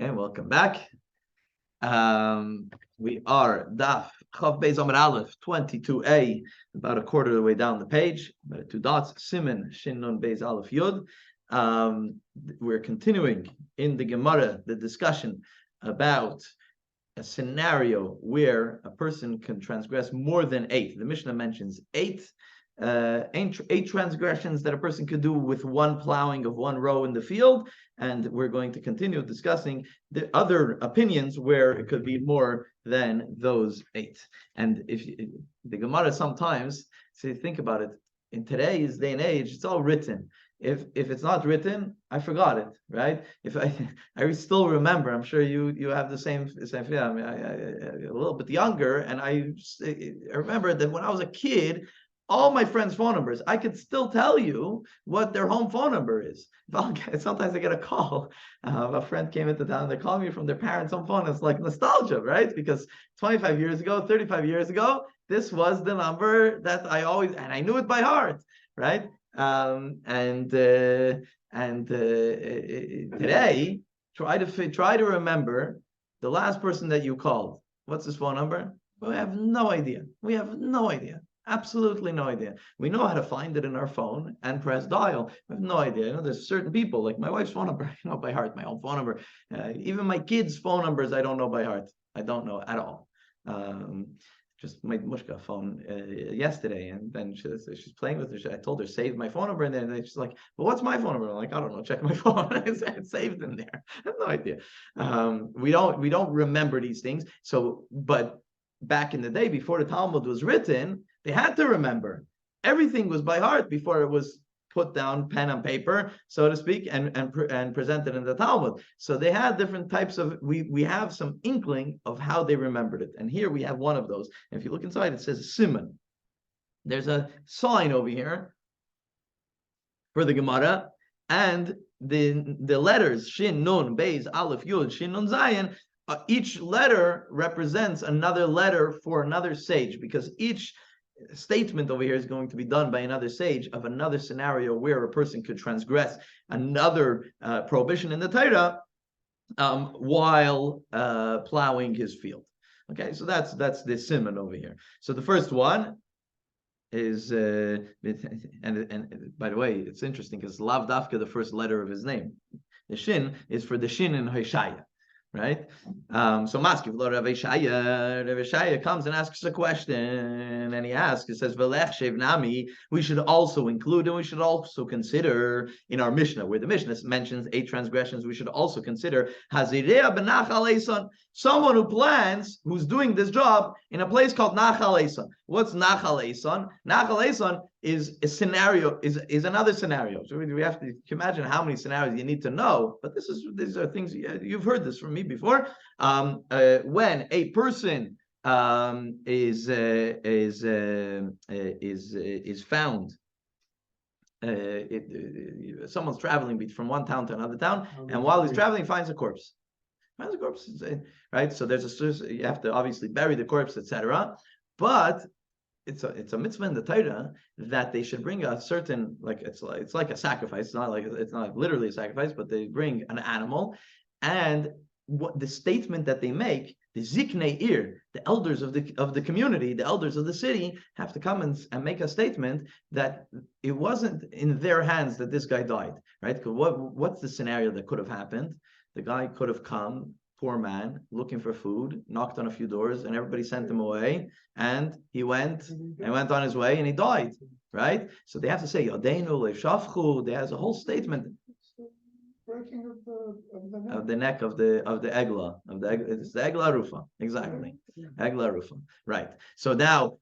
Okay, welcome back. We are Daf Chav Beis Amud Aleph 22a, about a quarter of the way down the page, about 2 dots, Siman Shin Nun Beis Aleph Yud. We're continuing in the Gemara the discussion about a scenario where a person can transgress more than 8. The Mishnah mentions 8 transgressions that a person could do with one plowing of one row in the field, and we're going to continue discussing the other opinions where it could be more than those 8. And if the Gemara sometimes, so you think about it, in today's day and age, it's all written. If it's not written, I forgot it, right? If I still remember, I'm sure you have the same feeling. I mean, I a little bit younger, and I remember that when I was a kid, all my friends' phone numbers, I could still tell you what their home phone number is. Sometimes I get a call. A friend came into town, they call me from their parents' home phone. It's like nostalgia, right? Because 25 years ago, 35 years ago, this was the number that I always, and I knew it by heart, right? Today, try to remember the last person that you called. What's his phone number? We have no idea. Absolutely no idea. We know how to find it in our phone and press dial. We have no idea. You know, there's certain people, like my wife's phone number, I know by heart, my own phone number. Even my kids' phone numbers, I don't know by heart. I don't know at all. Just my mushka phone yesterday, and then she's playing with her. I told her save my phone number, and then she's like, "Well, what's my phone number?" I'm like, "I don't know. Check my phone. It's saved in there." I have no idea. We don't remember these things. So, but back in the day, before the Talmud was written, they had to remember. Everything was by heart before it was put down pen and paper, so to speak, and presented in the Talmud. So they had different types of, we have some inkling of how they remembered it. And here we have one of those. And if you look inside, it says Siman. There's a sign over here for the Gemara, and the letters Shin, Nun, Beis, Aleph, Yud, Shin, Nun, Zayin, each letter represents another letter for another sage, because each statement over here is going to be done by another sage of another scenario where a person could transgress another prohibition in the Torah while plowing his field. Okay, so that's the siman over here. So the first one is and by the way, it's interesting because Lav Dafka, the first letter of his name, the Shin is for the Shin in Hoshaya. Right? So Maskiv, Rav Shaya comes and asks a question, and he asks, it says, Nami, we should also include, and we should also consider in our Mishnah, where the Mishnah mentions 8 transgressions, we should also consider Hazirea benachal eson, someone who plans, who's doing this job in a place called Nachal Eson. What's Nachal Eson? Nachal Eson is a scenario, is another scenario. So we have to imagine how many scenarios you need to know, but these are things you've heard this from me before. When a person is found, someone's traveling from one town to another town, and while he's traveling, he finds a corpse. Right? So you have to obviously bury the corpse, etc. But it's a mitzvah in the Torah that they should bring a certain, like it's like a sacrifice. It's not literally a sacrifice, but they bring an animal, and what the statement that they make, the ziknei ir, the elders of the community, the elders of the city, have to come and make a statement that it wasn't in their hands that this guy died. Right? Because what's the scenario that could have happened? The guy could have come, poor man, looking for food, knocked on a few doors, and everybody sent him away, and he went on his way, and he died, right? So they have to say, Yadeinu le'shafchu, there's a whole statement. Breaking of the neck of the egla, it's the egla rufa, exactly. Egla rufa, right. So now,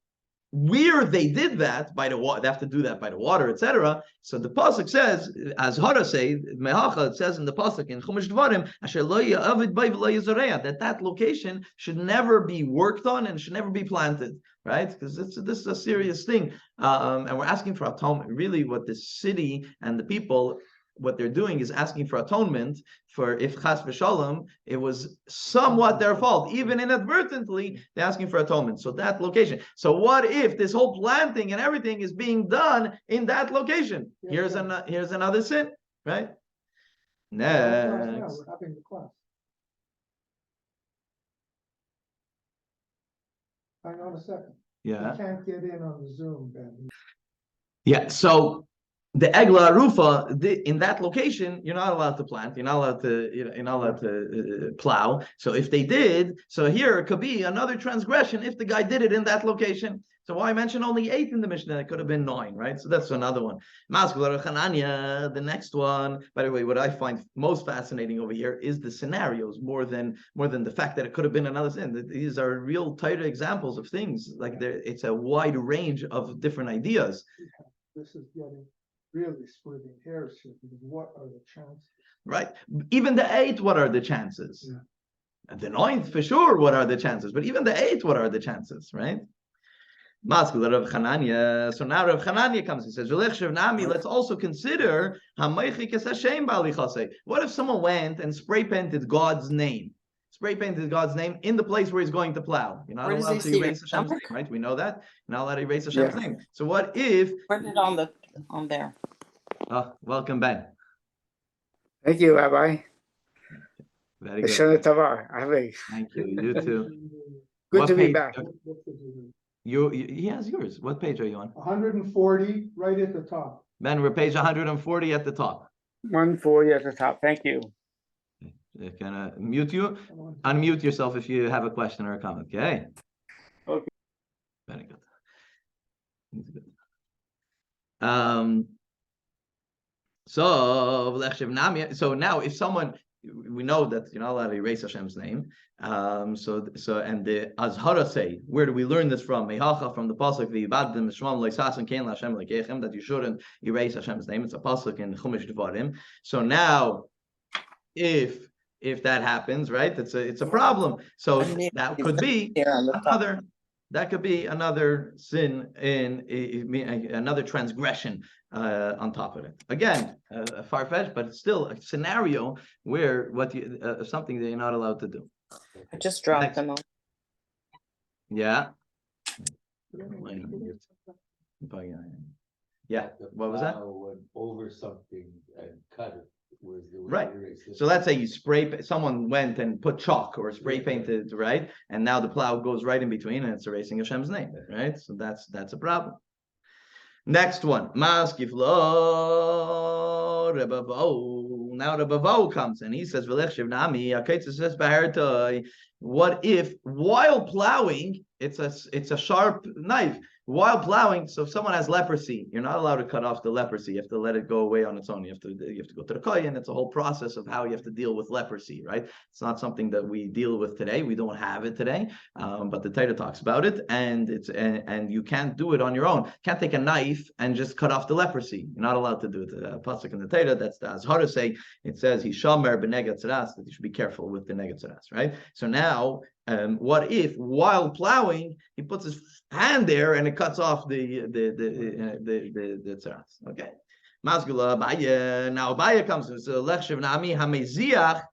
where they did that by the water, they have to do that by the water, etc. So the pasuk says, as Hara say, Mehacha, it says in the pasuk in Chumash Dvarim, Asher lo ya'avid bay v'lo yizoreya, that location should never be worked on and should never be planted, right? Because this is a serious thing, and we're asking for atonement. Really, what the city and the people, what they're doing is asking for atonement for if chas v'shalom, it was somewhat their fault, even inadvertently, they're asking for atonement. So that location. So what if this whole planting and everything is being done in that location? Here's another sin, right? Next. We're having the class. hang on a second. Yeah. You can't get in on the Zoom, Ben. Yeah. So the Egla Arufa, in that location, you're not allowed to plant. You're not allowed to. You're not allowed to plow. So if they did, so here it could be another transgression if the guy did it in that location. So why mention only 8 in the Mishnah? It could have been 9, right? So that's another one. The next one. By the way, what I find most fascinating over here is the scenarios more than the fact that it could have been another sin. These are real tight examples of things. Like it's a wide range of different ideas. This is getting really splitting hairs here, because what are the chances? Right. Even the 8, what are the chances? Yeah. And the 9th, for sure, what are the chances? But even the 8th, what are the chances, right? So now Rav Chananya comes and says, let's also consider what if someone went and spray painted God's name? Spray painted God's name in the place where he's going to plow. You're not allowed to erase Hashem's name, right? We know that. You're not allowed to erase Hashem's name. So what if... Put it on there. Oh, welcome, Ben. Thank you, Rabbi. Very good. Thank Thank you. You too. Good to be back. He has yours. What page are you on? 140, right at the top. Ben, we're page 140 at the top. 140 at the top. Thank you. Can I mute you? Unmute yourself if you have a question or a comment. Okay. Okay. Very good. So now if someone, we know that you're not allowed to erase Hashem's name. And the Azhara say, where do we learn this from? Mehacha, from the pasuk that you shouldn't erase Hashem's name. It's a pasuk in Chumash Devarim. So now, if that happens, right, it's a problem. So that could be another sin in another transgression on top of it. Again, far-fetched, but it's still a scenario where something that you're not allowed to do. I just dropped them on. Yeah. Yeah. What was that? Over something and cut it. Right. So let's say someone went and put chalk or spray painted, right? And now the plow goes right in between and it's erasing Hashem's name, right? So that's a problem. Next one. Maskiflo Rebavo. Now Rebavo comes and he says, what if while plowing, it's a sharp knife. While plowing, so if someone has leprosy, you're not allowed to cut off the leprosy. You have to let it go away on its own. You have to go to the kohen. It's a whole process of how you have to deal with leprosy, right? It's not something that we deal with today. We don't have it today, but the Torah talks about it, and you can't do it on your own. You can't take a knife and just cut off the leprosy. You're not allowed to do it. Pasuk in the Torah, that's the Azhara say. It says Hishamer b'neged tzaras, that you should be careful with the neged tzaras, right? So now, what if while plowing he puts his hand there and it cuts off the tzaras? Okay. Masgula Abaya. Now Abaya comes to Lechshav Nami Hameziach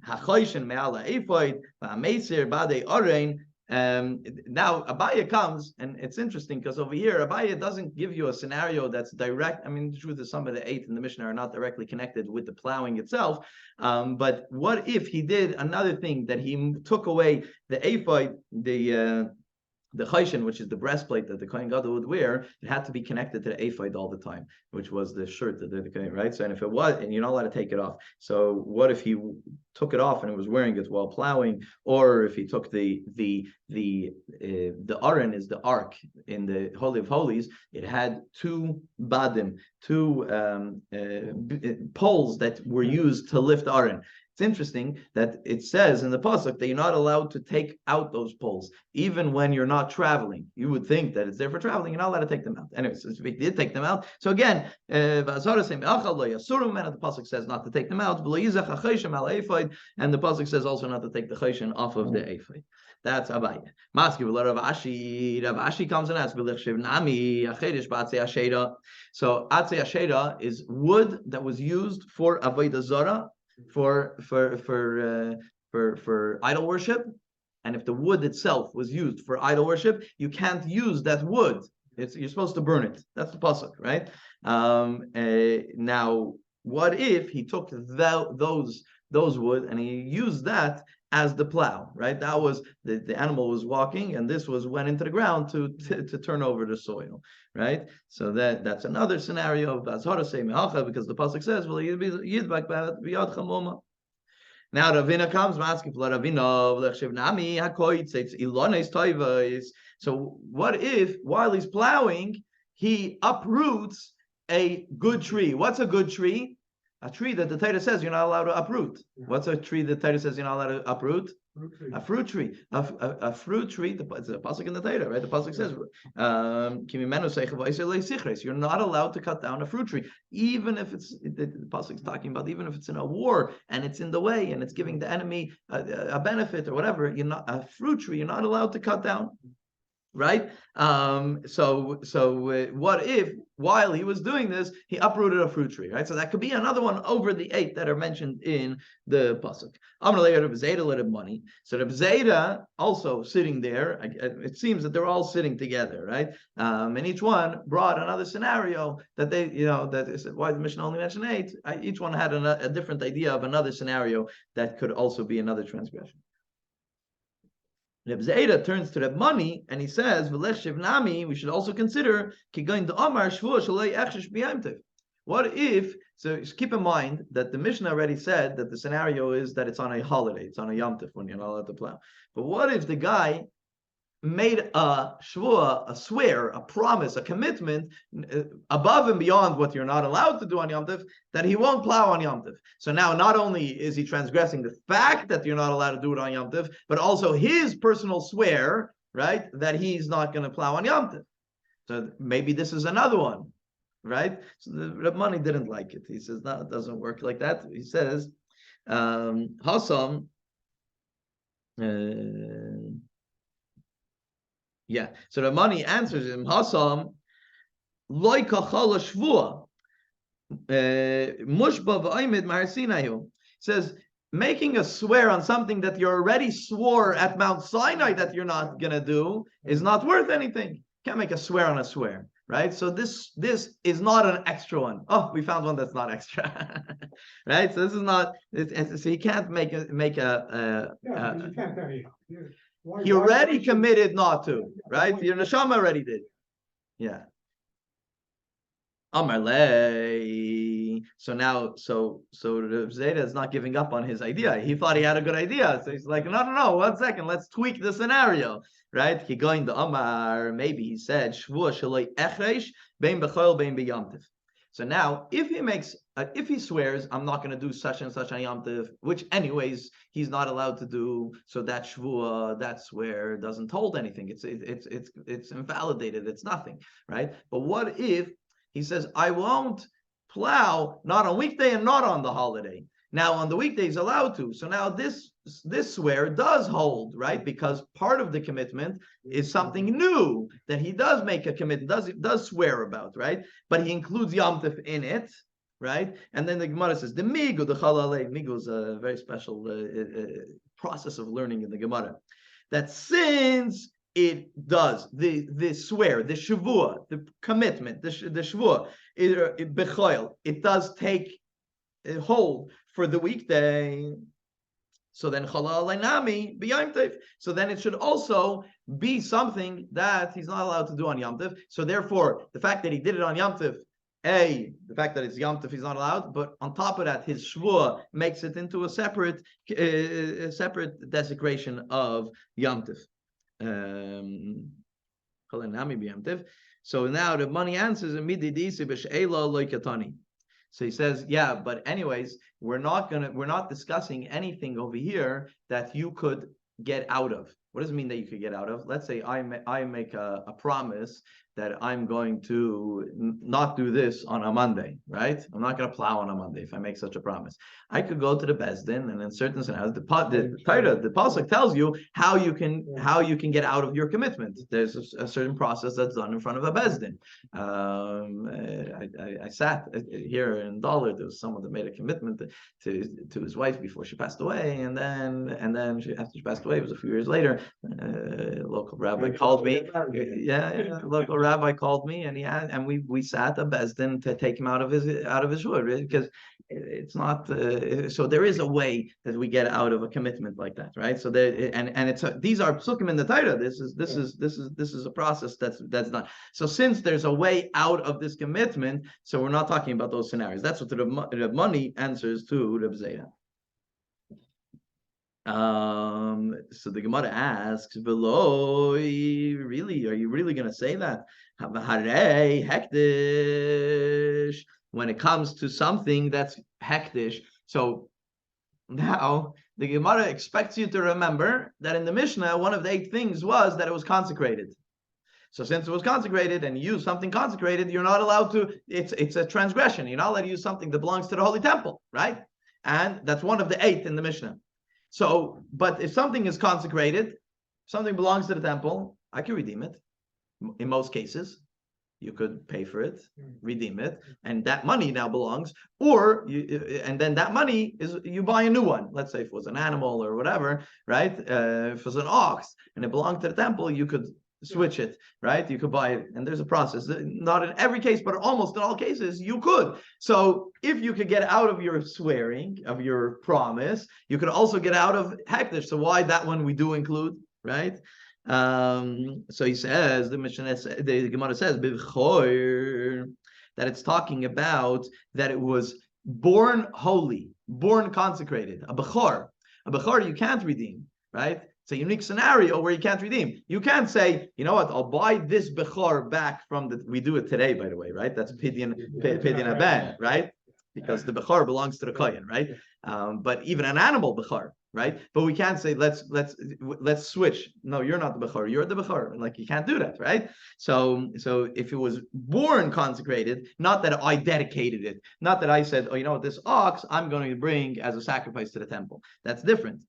Hachoishin Me'ala Ephod Va'Meisir Bade Orein. Now Abaya comes, and it's interesting because over here Abaya doesn't give you a scenario that's direct. I mean, the truth is some of the 8 in the Mishnah are not directly connected with the plowing itself. But what if he did another thing, that he took away the ephod, the chayshin, which is the breastplate that the Kohen Gadol would wear? It had to be connected to the ephod all the time, which was the shirt that the Kohen, right? So, and if it was, and you're not allowed to take it off. So, what if he took it off and it was wearing it while plowing, or if he took the aron is the ark in the Holy of Holies? It had 2 badim, 2 poles that were used to lift aron. It's interesting that it says in the pasuk that you're not allowed to take out those poles, even when you're not traveling. You would think that it's there for traveling. You're not allowed to take them out. Anyways, if he did take them out, so again, the pasuk says not to take them out, and the pasuk says also not to take the chayshin off of the ephod. That's Abaya. Rav Ashi comes and asks, so Atzei Ashera is wood that was used for avodah zarah, for idol worship. And if the wood itself was used for idol worship, you can't use that wood. You're supposed to burn it. That's the pasuk, right? Now, what if he took those wood and he used that as the plow, right? That was the animal was walking, and this went into the ground to turn over the soil, right? So that's another scenario of Azhara say me'acha, because the pasuk says, "Well, yidbak b'yad chamoma." Now Ravina comes asking for Ravina, nami hakoitz, it's ilones toivos. So what if while he's plowing, he uproots a good tree? What's a good tree? A tree that the Torah says you're not allowed to uproot. What's a tree that the Torah says you're not allowed to uproot? A fruit tree. A fruit tree. It's a pasuk in the Torah, right? The pasuk says, "You're not allowed to cut down a fruit tree, even if it's." The pasuk is talking about even if it's in a war and it's in the way and it's giving the enemy a benefit or whatever. You're not a fruit tree. You're not allowed to cut down. Right? So what if while he was doing this, he uprooted a fruit tree, right? So that could be another one over the 8 that are mentioned in the pasuk. Money. So Reb Zeta also sitting there. It seems that they're all sitting together, right? And each one brought another scenario that they, that is why the Mishnah only mentioned 8. Each one had a different idea of another scenario that could also be another transgression. Reb Zeta turns to Reb Mani and he says, "V'lech shivnami." We should also consider kigoin de'amar shvua shalei echshesh b'yamtiv. What if? So keep in mind that the Mishnah already said that the scenario is that it's on a holiday, it's on a Yom Tov when you're not allowed to plow. But what if the guy made a shvua, a swear, a promise, a commitment above and beyond what you're not allowed to do on Yom Tov, that he won't plow on Yom Tov. So now not only is he transgressing the fact that you're not allowed to do it on Yom Tov, but also his personal swear, right, that he's not going to plow on Yom Tov. So maybe this is another one, right? So the Reb Mani didn't like it. He says, no, it doesn't work like that. He says, Hasam, yeah. So the money answers him, Hasam, loy kachala shvua, mushba v'aymed marasinayu. Says, making a swear on something that you already swore at Mount Sinai that you're not going to do is not worth anything. Can't make a swear on a swear, right? So this is not an extra one. Oh, we found one that's not extra, right? So this is not. So you can't make a. Yeah, you can't tell you. He already committed not to, right? Your neshama already did. Yeah. Amarle. So now, so Zeta is not giving up on his idea. He thought he had a good idea. So he's like, no, 1 second, let's tweak the scenario, right? He going to Amar, maybe he said, Shvua shaloi echreish, bein b'choil, bein b'yamtiv. So now, if he swears, I'm not going to do such and such on Yom Tov, which anyways he's not allowed to do, so that shvua, that swear doesn't hold anything. It's invalidated. It's nothing, right? But what if he says, I won't plow not on weekday and not on the holiday? Now on the weekday he's allowed to. So now this swear does hold, right? Because part of the commitment is something new that he does make a commitment, does swear about, right? But he includes Yom Tov in it, right? And then the Gemara says, the migu, the chalalei. Migu is a very special process of learning in the Gemara. That since it does the swear, the shavua, the commitment, the shavua, it does take hold for the weekday. So then chalal b'yom tov. So then it should also be something that he's not allowed to do on Yom Tov. So therefore, the fact that he did it on Yom Tov, the fact that it's Yom Tov, he's not allowed. But on top of that, his shvua makes it into a separate desecration of Yom Tov. So now the money answers so he says, yeah, but anyways, we're not discussing anything over here that you could get out of. What does it mean that you could get out of? Let's say I make a promise that I'm going to not do this on a Monday, right? I'm not going to plow on a Monday if I make such a promise. I could go to the Beis Din, and in certain scenarios, the pasuk tells you how you can get out of your commitment. There's a certain process that's done in front of a Beis Din. I sat here in Dollar. There was someone that made a commitment to his wife before she passed away, and then after she passed away, it was a few years later. Local rabbi called me. Local rabbi called me, and we sat a Beis Din to take him out of his shul, because it's not. So there is a way that we get out of a commitment like that, right? So there, and it's these are psukim in the Torah. This is a process that's done. So since there's a way out of this commitment, so we're not talking about those scenarios. That's what the money answers to Reb Zera. So the Gemara asks, "Below, really? Are you really going to say that? Harei hektish." When it comes to something that's hektish, so now the Gemara expects you to remember that in the Mishnah, one of the 8 things was that it was consecrated. So since it was consecrated and you use something consecrated, you're not allowed to. It's a transgression. You're not allowed to use something that belongs to the holy temple, right? And that's one of the 8 in the Mishnah. So, but if something is consecrated, something belongs to the temple, I can redeem it. In most cases, you could pay for it, redeem it, and that money now belongs. Or and then that money is you buy a new one. Let's say if it was an animal or whatever, right? If it was an ox and it belonged to the temple, you could switch it, right? You could buy it, and there's a process. Not in every case, but almost in all cases, you could. So if you could get out of your swearing, of your promise, you could also get out of hektish. So why that one we do include, right? So he says, the Gemara says, that it's talking about that it was born holy, born consecrated, a bechor. A bechor you can't redeem, right? It's a unique scenario where you can't redeem. You can't say, you know what, I'll buy this bechor back from we do it today, by the way, right? That's pidyon aben, right? Because the bechor belongs to the kohen, right? But even an animal bechor, right? But we can't say let's switch. No, you're not the bechor. You're the bechor. Like you can't do that, right? So if it was born consecrated, not that I dedicated it, not that I said, oh, you know what, this ox I'm going to bring as a sacrifice to the temple. That's different.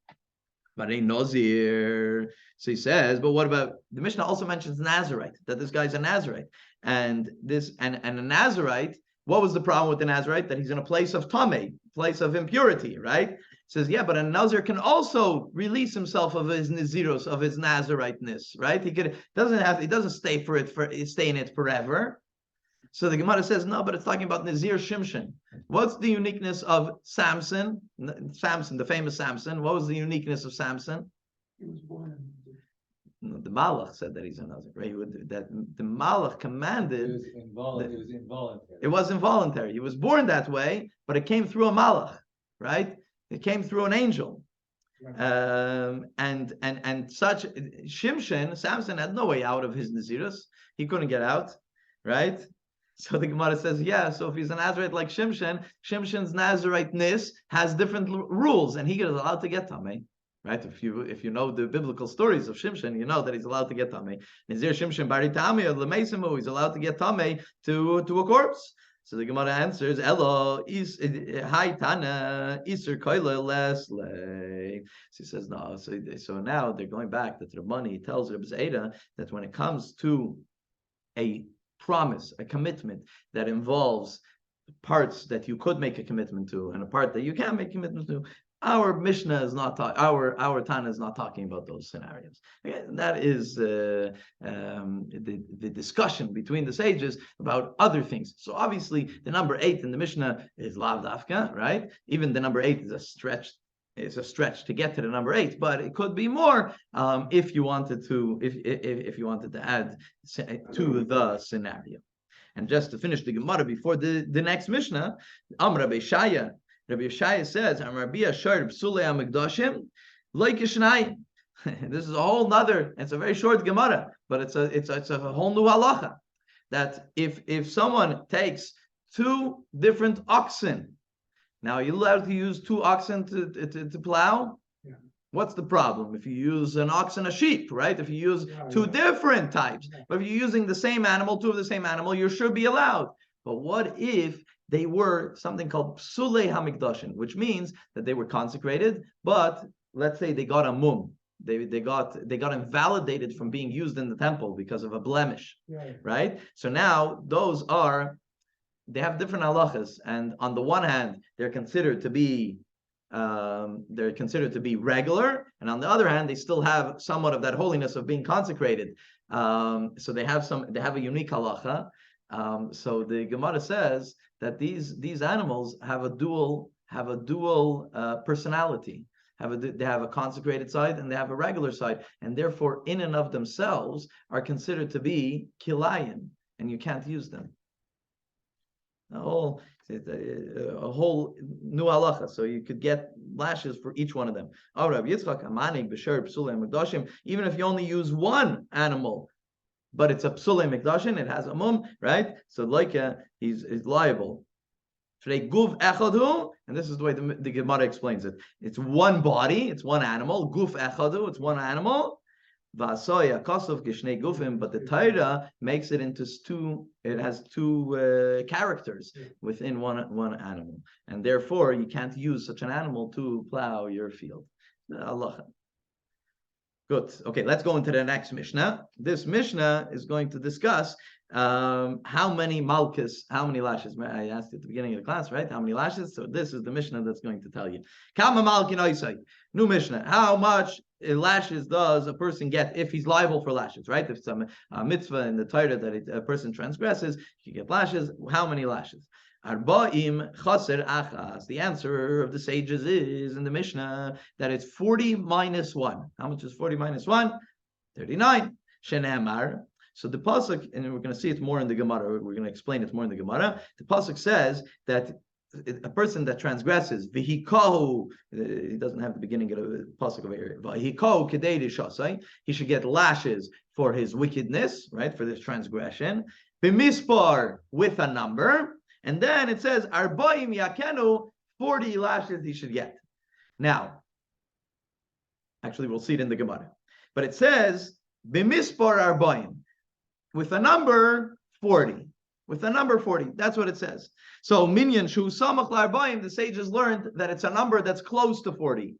But a Nazir. So he says, but what about the Mishnah also mentions Nazarite, that this guy's a Nazarite, and a Nazarite. What was the problem with the Nazarite? That he's in a place of tamei, place of impurity, right? He says, yeah, but a Nazir can also release himself of his Naziros, of his Nazariteness, right? He doesn't stay in it forever. So the Gemara says, no, but it's talking about Nazir Shimshon. What's the uniqueness of Samson? Samson, the famous Samson. What was the uniqueness of Samson? He was born No, the Malach said that he's a Nazir, right? That the Malach commanded. It was involuntary. It was involuntary. He was born that way, but it came through a Malach, right? It came through an angel. And such Shimshon, Samson had no way out of his Nazirus. He couldn't get out, right? So the Gemara says, yeah, so if he's a Nazarite like Shimshon, Shimshon's Nazariteness has different rules, and he is allowed to get tamei, right? If you know the biblical stories of Shimshon, you know that he's allowed to get tamei. Nazir Shimshon bari tamei of lemeisimu, he's allowed to get tamei to a corpse. So the Gemara answers, Elo is hi tana iser koile lesle. So he says no. So now they're going back that the money tells Reb Zera that when it comes to a promise, a commitment that involves parts that you could make a commitment to and a part that you can't make a commitment to, our Mishnah is not our Tana is not talking about those scenarios. Again, that is the discussion between the sages about other things. So obviously the number 8 in the Mishnah is lav dafka, right? Even the number 8 is a stretch. It's a stretch to get to the number 8, but it could be more if you wanted to add to the scenario. And just to finish the Gemara before the next Mishnah, Rabbi Yeshaya says, this is a whole nother, it's a very short Gemara, but it's a whole new halacha, that if someone takes 2 different oxen, now, are you allowed to use 2 oxen to plow? Yeah. What's the problem? If you use an ox and a sheep, right? If you use 2 different types, but if you're using the same animal, 2 of the same animal, you should be allowed. But what if they were something called psulei hamikdashin, which means that they were consecrated, but let's say they got a mum. They got invalidated from being used in the temple because of a blemish, right? So now they have different halachas, and on the one hand, they're considered to be regular, and on the other hand, they still have somewhat of that holiness of being consecrated. So they have a unique halacha, So the Gemara says that these animals have a dual personality. They have a consecrated side and they have a regular side, and therefore, in and of themselves, are considered to be kilayim, and you can't use them. A whole new halacha. So you could get lashes for each one of them. Even if you only use one animal, but it's a psulei mikdashim, it has a mum, right? So he's liable. And this is the way the Gemara explains it. It's one body, it's one animal. Guf echadu, it's one animal. Vasoya kosov gishnei gufim, but the Torah makes it into two. It has two characters within one animal, and therefore you can't use such an animal to plow your field. Allah. Good. Okay, let's go into the next Mishnah. This Mishnah is going to discuss how many malchus, how many lashes. I asked you at the beginning of the class, right? How many lashes? So this is the Mishnah that's going to tell you. Kama malkin oisai. New Mishnah. How much lashes does a person get if he's liable for lashes, right? If it's a mitzvah in the Torah that a person transgresses, you get lashes. How many lashes? Arba'im chaser achas. The answer of the sages is in the Mishnah that it's 40 minus 1. How much is 40 minus 1? 39. Shenemar. So the pasuk, and we're going to see it more in the Gemara. We're going to explain it more in the Gemara. The pasuk says that a person that transgresses, v'hikahu, he doesn't have the beginning of the pasuk over here. V'hikahu kedei d'shasai, he should get lashes for his wickedness, right, for this transgression. B'mispar, with a number. And then it says, Arba'im yakenu, 40 lashes he should get. Now, actually, we'll see it in the Gemara. But it says, B'mispar Arba'im, with a number 40. With a number 40. That's what it says. So, Minyan Shu Samach L'Arba'im, the sages learned that it's a number that's close to 40.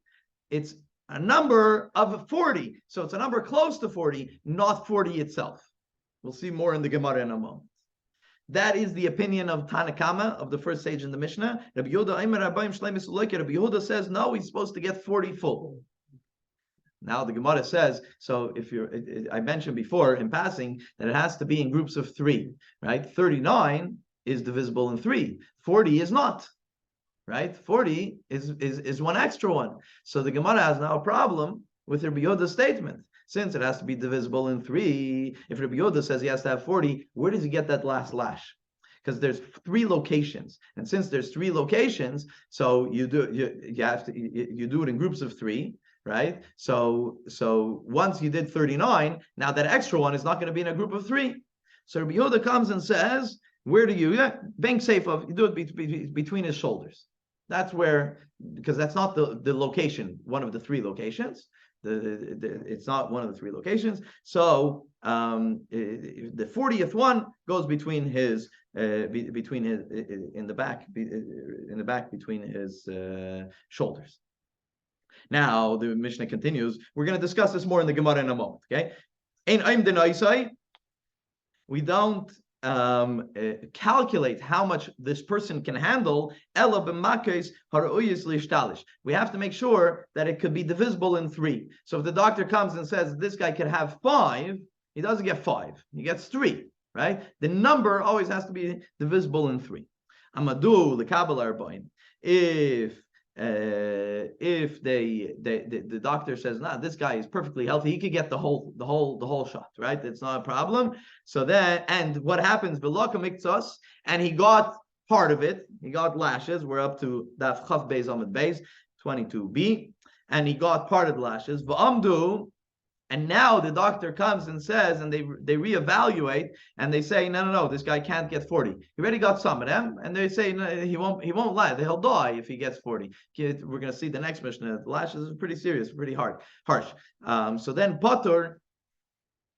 It's a number of 40. So it's a number close to 40, not 40 itself. We'll see more in the Gemara in a moment. That is the opinion of Tanakama, of the first sage in the Mishnah. Rabbi Yehuda says, no, he's supposed to get 40 full. Now the Gemara says, so I mentioned before in passing that it has to be in groups of 3, right? 39 is divisible in 3. 40 is not, right? 40 is one extra one. So the Gemara has now a problem with Rabbi Yehuda's statement. Since it has to be divisible in 3, if Rabbi Yehuda says he has to have 40, where does he get that last lash? Because there's 3 locations, and since there's 3 locations, so you do it in groups of 3, right? So once you did 39, now that extra one is not going to be in a group of 3. So Rabbi Yehuda comes and says, where do you bank safe of? You do it between his shoulders. That's where, because that's not the location, one of the 3 locations. It's not one of the 3 locations. So the 40th one goes between his in the back between his shoulders. Now the Mishnah continues. We're going to discuss this more in the Gemara in a moment. Okay, we don't calculate how much this person can handle. We have to make sure that it could be divisible in 3. So if the doctor comes and says this guy can have 5, he doesn't get 5, he gets 3, right? The number always has to be divisible in 3. Amadu l'kabel arba'in. If the doctor says, nah, this guy is perfectly healthy, he could get the whole shot, right? It's not a problem. So then, and what happens, and he got part of it, he got lashes. We're up to Daf Chaf Beis Amud Beis 22b, and he got part of the lashes. V'amdu, and now the doctor comes and says, and they reevaluate, and they say, no, this guy can't get 40. He already got some of them, and they say no, he won't lie. He'll die if he gets 40. We're going to see the next Mishnah. The lashes is pretty serious, pretty harsh. So then Patur,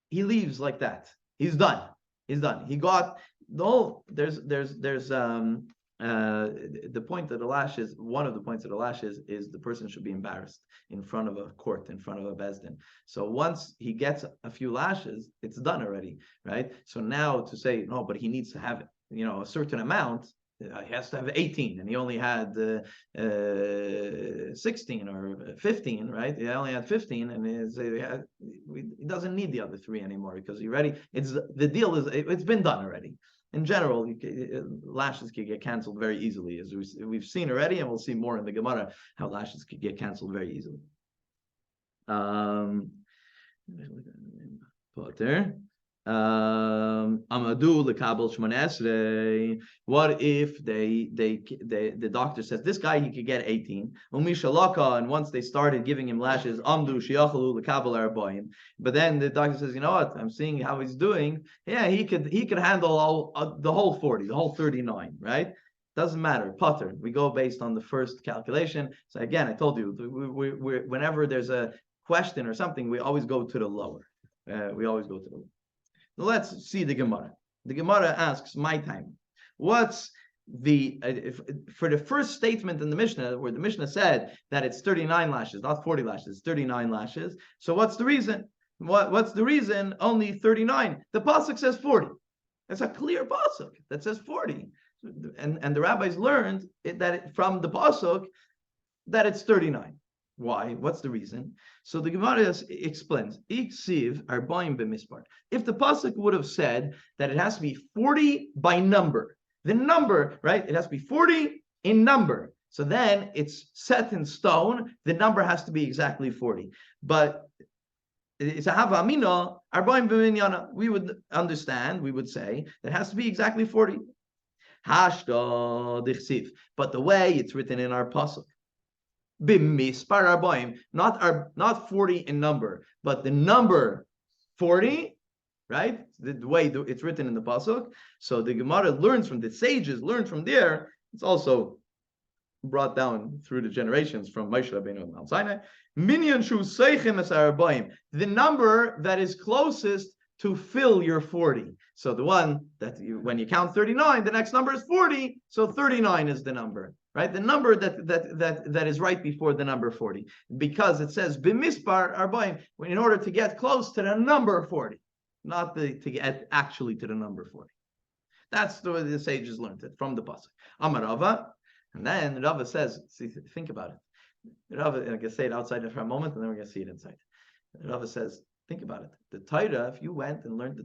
he leaves like that. He's done. He got the whole. There's the point of the lashes. One of the points of the lashes is the person should be embarrassed in front of a court, in front of a bezdin. So once he gets a few lashes, it's done already, right? So now to say no, but he needs to have a certain amount. He has to have 18, and he only had 16 or 15, right? He only had 15, and he doesn't need the other 3 anymore because it's been done already. in general, lashes could get canceled very easily, as we've seen already, and we'll see more in the Gemara how lashes could get canceled very easily. Potter. Amadu lekabel shmonesrei. What if the doctor says this guy he could get 18? Umishalaka, and once they started giving him lashes, amdu shiachalu lekabel arbaim. But then the doctor says, you know what? I'm seeing how he's doing. Yeah, he could handle all the whole 40, the whole 39, right? Doesn't matter. Potter. We go based on the first calculation. So again, I told you, we whenever there's a question or something, we always go to the lower. We always go to the lower. Let's see the Gemara. The Gemara asks, my time. What's the for the first statement in the Mishnah, where the Mishnah said that it's 39 lashes, not 40 lashes, 39 lashes. So what's the reason? What's the reason? Only 39. The pasuk says 40. It's a clear pasuk that says 40, and the rabbis learned from the pasuk that it's 39. Why? What's the reason? So the Gemara explains, if the pasuk would have said that it has to be 40 by number, the number, right? It has to be 40 in number. So then it's set in stone. The number has to be exactly 40. But it's a hava amina, arba'im b'minyana. We would understand, we would say, that it has to be exactly 40. Hashda dichsiv. But the way it's written in our pasuk, b'mispar arbaim, not 40 in number, but the number 40, right? The way it's written in the pasuk. So the Gemara learns from the sages, learned from there. It's also brought down through the generations from Moshe Rabbeinu and Mount Sinai. Minyan shu seichem es arbaim, the number that is closest to fill your 40. So the one that when you count 39, the next number is 40. So 39 is the number. Right, the number that is right before the number 40, because it says b'mispar arbaim, in order to get close to the number 40, not to get actually to the number 40. That's the way the sages learned it from the pasuk. Amar Rava, and then Rava says, think about it. Rava, I'm going to say it outside for a moment, and then we're going to see it inside. Rava says, think about it. The Torah, if you went and learned the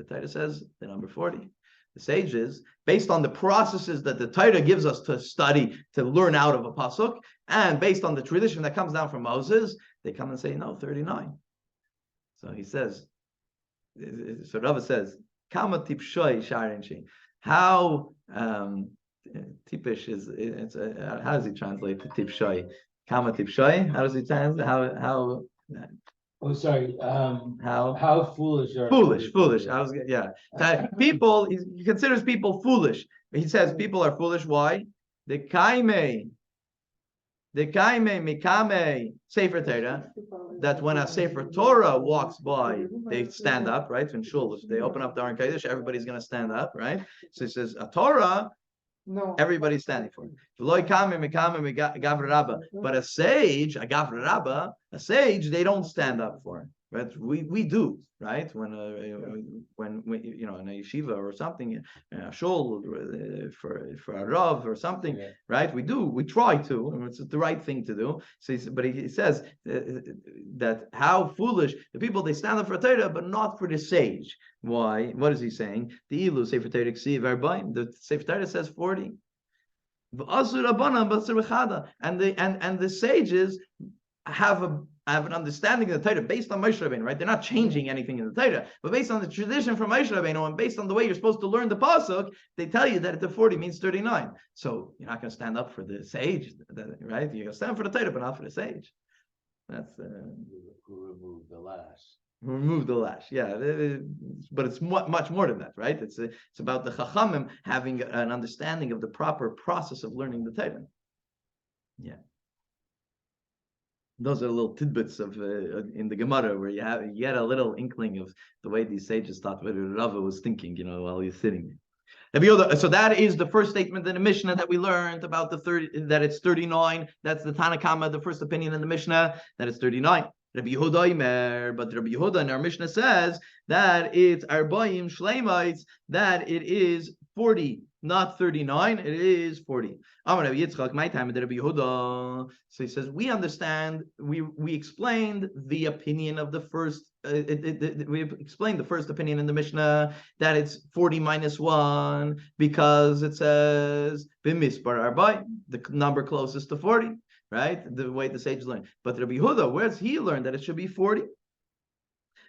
Torah says the number 40. The sages, based on the processes that the Torah gives us to study, to learn out of a pasuk, and based on the tradition that comes down from Moses, they come and say, no, 39. So he says, so Rava says, Kama tipshoy sharinshi. How tipish is how does he translate to tipshoy? Kama tipshoy? How does he translate? How Oh, sorry. How foolish are foolish. I was people. He considers people foolish. He says people are foolish. Why? The kaime mikame sefer Torah. That when a sefer Torah walks by, they stand up. Right? In shul, if they open up the Aron Kodesh, everybody's going to stand up. Right? So he says a Torah. No. Everybody's standing for it. But a sage, a gavra rabba, a sage, they don't stand up for it. Right? We do, right? When in a yeshiva or something, a shul for a rav or something, right? We do. We try to, and it's the right thing to do. So, but he says that how foolish the people, they stand up for Torah, but not for the sage. Why? What is he saying? The ilu sefer Torah ksiv arbaim. The sefer Torah says 40. And the sages have an understanding of the Torah based on Moshe Rabbeinu, right? They're not changing anything in the Torah, but based on the tradition from Moshe Rabbeinu and based on the way you're supposed to learn the pasuk, they tell you that the 40 means 39. So you're not going to stand up for the sage, right? You're going to stand for the Torah, but not for the sage. That's who removed the lash. Remove the lash, yeah, but it's much more than that, right? It's about the Chachamim having an understanding of the proper process of learning the Torah. Yeah. Those are little tidbits of in the Gemara where you get a little inkling of the way these sages thought, what Rava was thinking, while he's sitting there. So that is the first statement in the Mishnah that we learned about that it's 39. That's the Tanna Kama, the first opinion in the Mishnah, that it's 39. Rabbi Yehuda but Rabbi Yehuda in our Mishnah says that it's Arbaim Shlemites, that it is 40 not 39, it is 40. Amar Rabbi Yitzchak, my time, Rabbi Yehuda. So he says, we understand, we explained the opinion of the first, we explained the first opinion in the Mishnah, that it's 40 minus 1, because it says, B'mispar Arbai, the number closest to 40, right? The way the sages learn. But Rabbi Yehuda, where's he learned that it should be 40?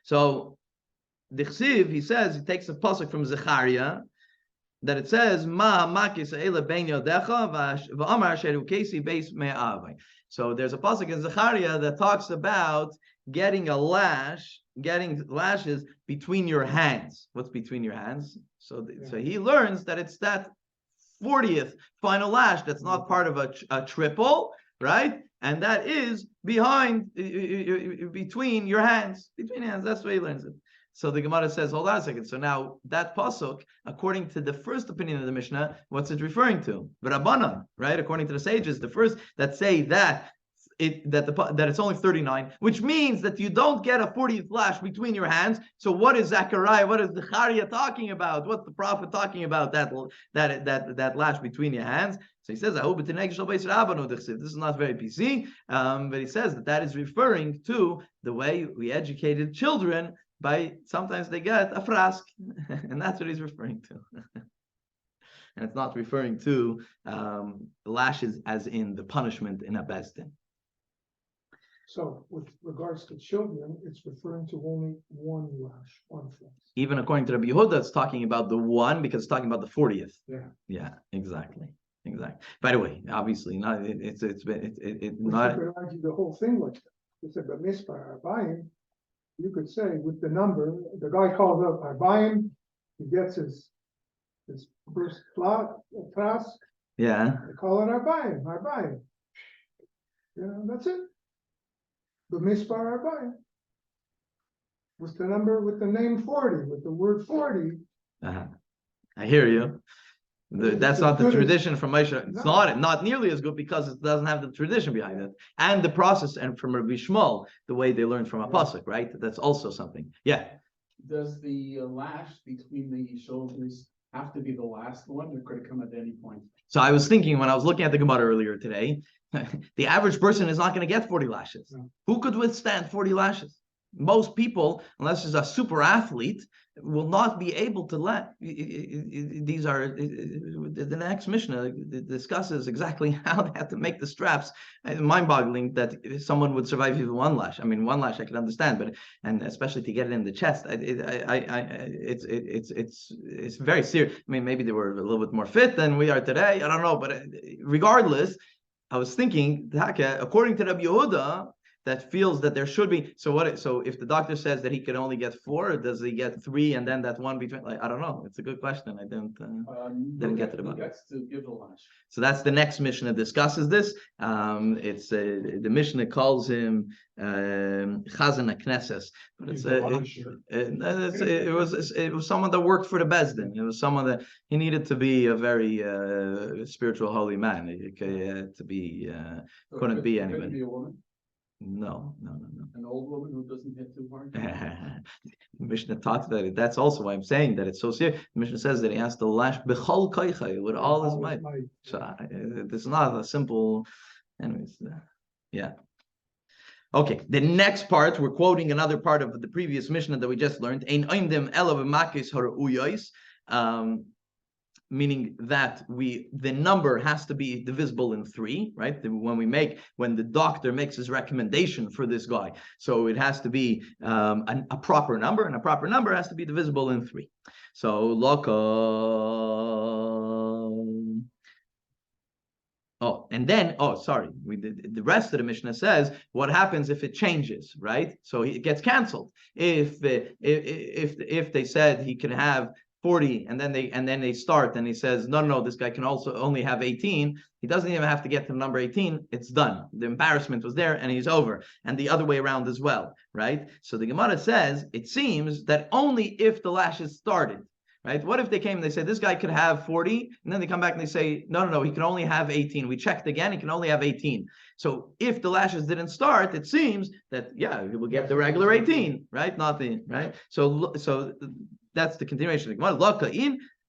So, the Chsiv, he says, he takes a pasuk from Zechariah, that it says, Ma makis eila ben yodecha v'amar sheru kesi beis me'avai. So there's a pasuk in Zechariah that talks about getting lashes between your hands. What's between your hands? So he learns that it's that 40th final lash that's not part of a triple, right? And that is between your hands. Between your hands, that's where he learns it. So the Gemara says, hold on a second. So now that pasuk, according to the first opinion of the Mishnah, what's it referring to? V'Rabbanan, right? According to the sages, the first that say that it's only 39, which means that you don't get a 40th lash between your hands. So what is Zechariah? What is Zechariah talking about? What's the prophet talking about? That lash between your hands. So he says, I hope this is not very PC, but he says that is referring to the way we educated children. By sometimes they get a frask, and that's what he's referring to. And it's not referring to lashes as in the punishment in a bezdin. So with regards to children, it's referring to only one lash, one flex. Even according to Rabbi Yehuda, it's talking about the one because it's talking about the 40th. Yeah, exactly. By the way, obviously, not it's not. You could argue the whole thing like that. You said, but mispar Arbayim, you could say with the number, the guy calls up Arbayim, he gets his first task. Yeah. They call it Arbayim. That's it. The mispar Arbayim. With the number, with the name 40, with the word 40. I hear you. That's not the tradition from Moshe. It's not nearly as good because it doesn't have the tradition behind it, and the process, and from Rabbi Shmuel, the way they learned from a pasuk, right? That's also something. Yeah. Does the lash between the shoulders have to be the last one, or could it come at any point? So I was thinking when I was looking at the Gemara earlier today, the average person is not going to get 40 lashes. No. Who could withstand 40 lashes? Most people, unless it's a super athlete, will not be able to let. These are the next Mishnah discusses exactly how they have to make the straps. Mind-boggling that someone would survive even one lash. I mean, one lash I can understand, but and especially to get it in the chest, it's very serious. I mean, maybe they were a little bit more fit than we are today. I don't know, but regardless, I was thinking, according to Rabbi Yehuda, that feels that there should be. So if the doctor says that he can only get 4, does he get 3 and then that one between? Like, I don't know. It's a good question. I didn't get to the bottom. To give the lash. So that's the next Mishnah discusses this. It's the Mishnah calls him Chazan HaKnesses, but it was someone that worked for the Bezdin. It was someone that he needed to be a very spiritual holy man. To be couldn't be anybody. Could be a woman. No. An old woman who doesn't hit too hard. Mishnah talks about it. That's also why I'm saying that it's so serious. The Mishnah says that he has to lash b'chol koichai with all his might. So it's not a simple. Anyways, yeah. Okay, the next part, we're quoting another part of the previous Mishnah that we just learned. Ein oimdim elav makis haruyos. Meaning that the number has to be divisible in 3, right? When the doctor makes his recommendation for this guy, so it has to be a proper number, and a proper number has to be divisible in 3. So the rest of the Mishnah says what happens if it changes, right? So it gets canceled. If they said he can have 40 and then they start and he says no, this guy can also only have 18, he doesn't even have to get to number 18. It's done. The embarrassment was there and he's over, and the other way around as well, right? So the Gemara says it seems that only if the lashes started, right? What if they came and they said this guy could have 40, and then they come back and they say no, he can only have 18. We checked again, he can only have 18. So if the lashes didn't start, it seems that he will get the regular 18, right? Not the right. So that's the continuation.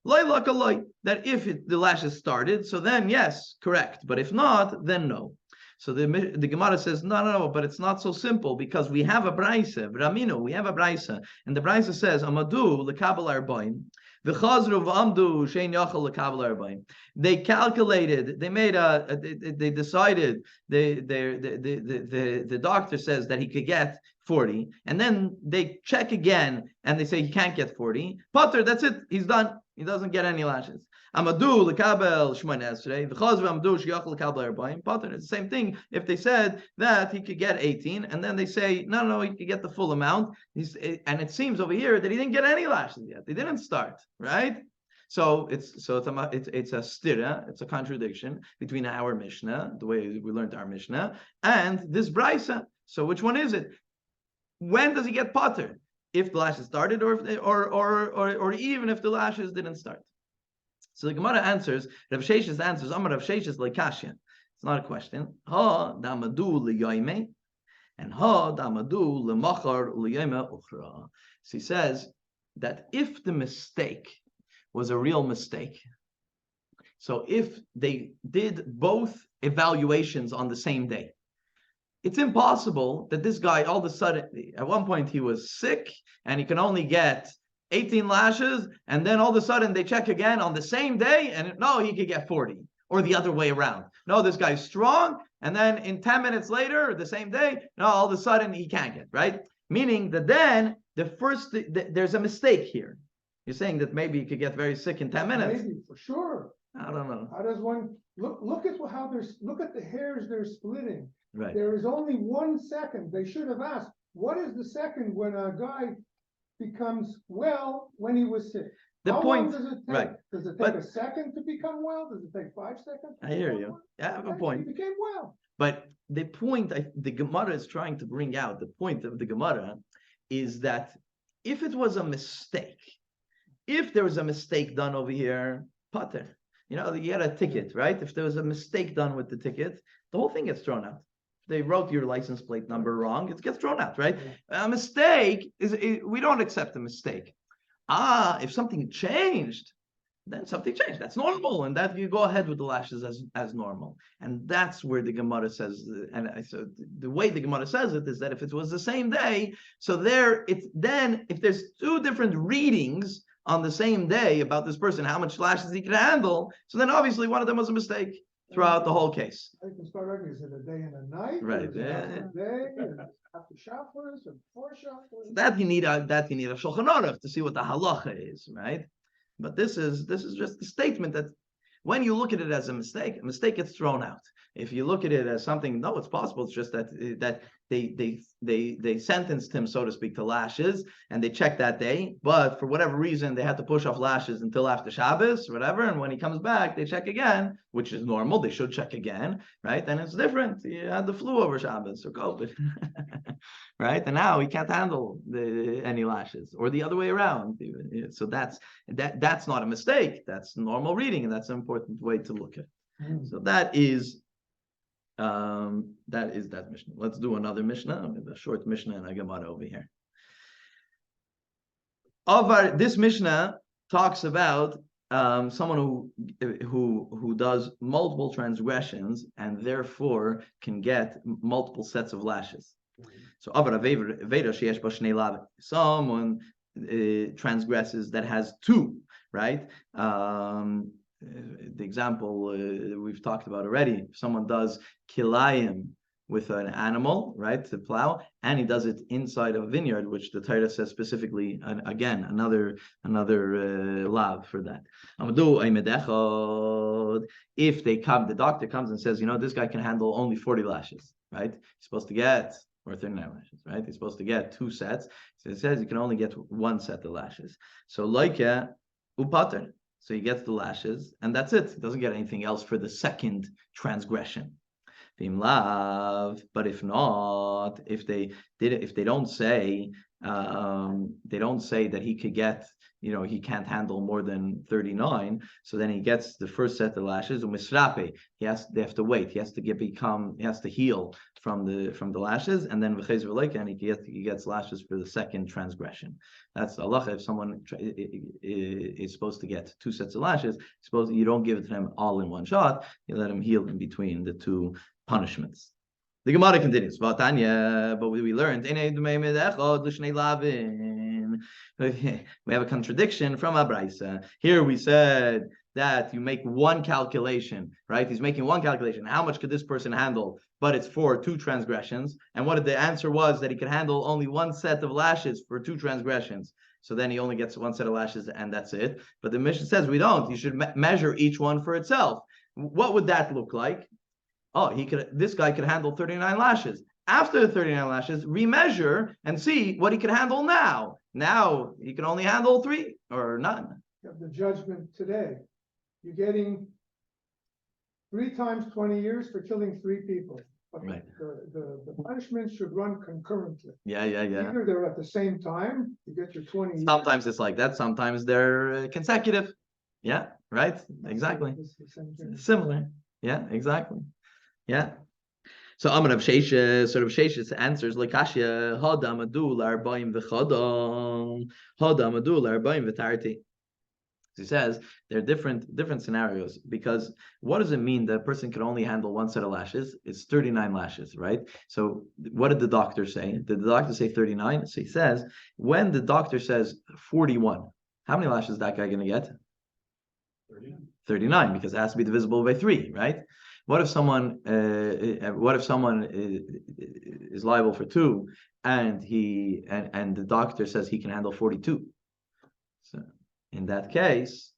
That if the lashes started, so then yes, correct. But if not, then no. So the Gemara says, no, but it's not so simple because we have a brayse, Bramino, we have a brayse, and the brayse says, Amadu lekabel arbaim, v'chazru v'amdu shein yachal lekabel arbaim. They calculated, they decided, the doctor says that he could get 40, and then they check again and they say he can't get 40. Potter, that's it, he's done. He doesn't get any lashes. Amadu lekabel shmoin esrei, v'chazru amdu sheyachal lekabel arbaim. Potter, it's the same thing if they said that he could get 18, and then they say no, he could get the full amount. And it seems over here that he didn't get any lashes yet. They didn't start, right? So it's a stira, it's a contradiction between our Mishnah, the way we learned our Mishnah, and this brayse. So which one is it? When does he get potter? If the lashes started, or even if the lashes didn't start. So the Gemara answers, Rav Sheshes answers, Amar Rav Sheshes leikashya. It's not a question. Ha damadu liyoime, and ha damadu lemachar liyoime uchra. So he says that if the mistake was a real mistake, so if they did both evaluations on the same day, it's impossible that this guy all of a sudden, at one point he was sick and he can only get 18 lashes, and then all of a sudden they check again on the same day and no, he could get 40, or the other way around. No, this guy's strong, and then in 10 minutes later, the same day, no, all of a sudden he can't get, right? Meaning that then there's a mistake here. You're saying that maybe you could get very sick in 10 minutes. Maybe, for sure. I don't know. How does one look at look at the hairs they're splitting. Right. There is only 1 second. They should have asked, what is the second when a guy becomes well when he was sick? How long does it take? Right. Does it take a second to become well? Does it take 5 seconds? I hear you. Well? Yeah, I have a point. He became well. But the point the Gemara is trying to bring out, the point of the Gemara is that if it was a mistake, if there was a mistake done over here, pater, you had a ticket, right? If there was a mistake done with the ticket, the whole thing gets thrown out. They wrote your license plate number wrong, it gets thrown out, right? A mistake we don't accept a mistake. If something changed, then something changed. That's normal, and that you go ahead with the lashes as normal. And that's where the Gemara says, so the way the Gemara says it is that if it was the same day, so if there's 2 different readings on the same day about this person, how much lashes he could handle, so then obviously one of them was a mistake throughout the whole case. I can start arguing, is it a day and a night? Right. A day, and after Shabbos, and before Shabbos? That you need a Shulchan Aruch to see what the halacha is, right? But this is just a statement that when you look at it as a mistake gets thrown out. If you look at it as something, no, it's possible. It's just that they sentenced him, so to speak, to lashes, and they checked that day. But for whatever reason, they had to push off lashes until after Shabbos, or whatever. And when he comes back, they check again, which is normal. They should check again, right? And it's different. He had the flu over Shabbos or COVID, right? And now he can't handle any lashes, or the other way around. So that's not a mistake. That's normal reading, and that's an important way to look at it. So that is that Mishnah. Let's do another Mishnah, a short Mishnah and a Gemara over here. This Mishnah talks about someone who does multiple transgressions and therefore can get multiple sets of lashes. So someone transgresses that has 2, right? The example we've talked about already. If someone does kilayim with an animal, right, to plow, and he does it inside of a vineyard, which the Torah says specifically, again, another lav for that. If the doctor comes and says, this guy can handle only 40 lashes, right? He's supposed to get, or 39 lashes, right? He's supposed to get 2 sets. So it says you can only get 1 set of lashes. So loike upater. So he gets the lashes, and that's it. He doesn't get anything else for the second transgression. But if not, if they don't say that he could get he can't handle more than 39. So then he gets the first set of lashes. They have to wait. He has to heal from the lashes, and then he gets lashes for the second transgression. That's the halacha. If someone is supposed to get 2 sets of lashes, suppose you don't give it to him all in one shot. You let him heal in between the 2 punishments. The Gemara continues. But we learned we have a contradiction from Abraisa. Here we said that you make one calculation, right? He's making one calculation. How much could this person handle? But it's for 2 transgressions. And what the answer was that he could handle only 1 set of lashes for 2 transgressions. So then he only gets 1 set of lashes and that's it. But the Mishnah says we don't. You should measure each one for itself. What would that look like? Oh, this guy could handle 39 lashes. After the 39 lashes, remeasure and see what he can handle now. Now he can only handle 3 or none. You have the judgment today. You're getting 3 times 20 years for killing 3 people. But right. The punishment should run concurrently. Yeah. Either they're at the same time, you get your 20 years. Sometimes it's like that. Sometimes they're consecutive. Yeah, right. Exactly. Similar. Yeah, exactly. Yeah. So Amar Rav Sheshes answers like Kashya Hada Madu L'Arbaim V'Chodam Hada Madu L'Arbaim V'Tarti. He says there are different scenarios, because what does it mean that a person can only handle 1 set of lashes? It's 39 lashes, right? So what did the doctor say? Did the doctor say 39? So he says when the doctor says 41, how many lashes is that guy going to get? 39, because it has to be divisible by 3, right? What if someone is liable for 2 and the doctor says he can handle 42? So in that case,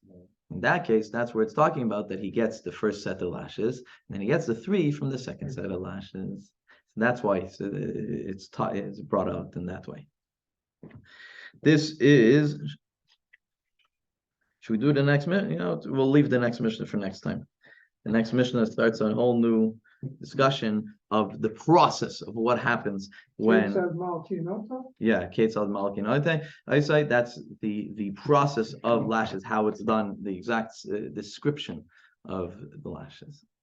that's where it's talking about that he gets the first set of lashes, and then he gets the 3 from the second set of lashes. So that's why it's brought out in that way. This is. Should we do the next Mishnah? We'll leave the next Mishnah for next time. The next Mishnah starts a whole new discussion of the process of what happens when. Yeah, Ketzad Malkinota. I say that's the process of lashes, how it's done, the exact description of the lashes.